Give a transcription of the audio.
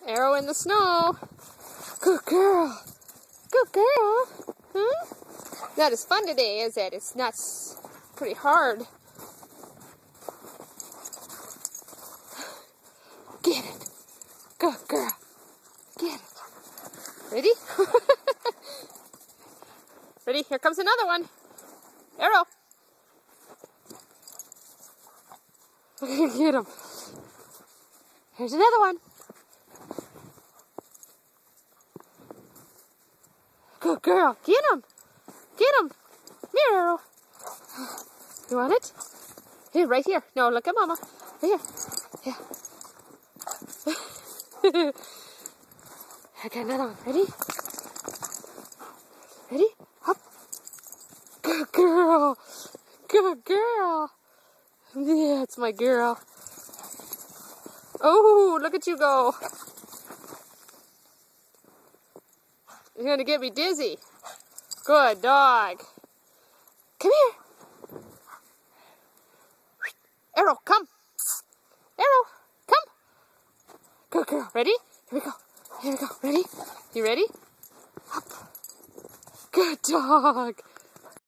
Arrow in the snow. Good girl. Good girl. Huh? Not as fun today, is it? It's not pretty hard. Get it. Good girl. Get it. Ready? Ready? Here comes another one. Arrow. Get him. Here's another one. Good girl. Get him. Get him. Here, Arrow. You want it? Here, right here. No, look at Mama. Right here. Yeah. I got another one. Ready? Ready? Up. Good girl. Good girl. Yeah, it's my girl. Oh, look at you go. You're going to get me dizzy. Good dog. Come here. Arrow, come. Arrow, come. Good girl. Ready? Here we go. Here we go. Ready? You ready? Up. Good dog.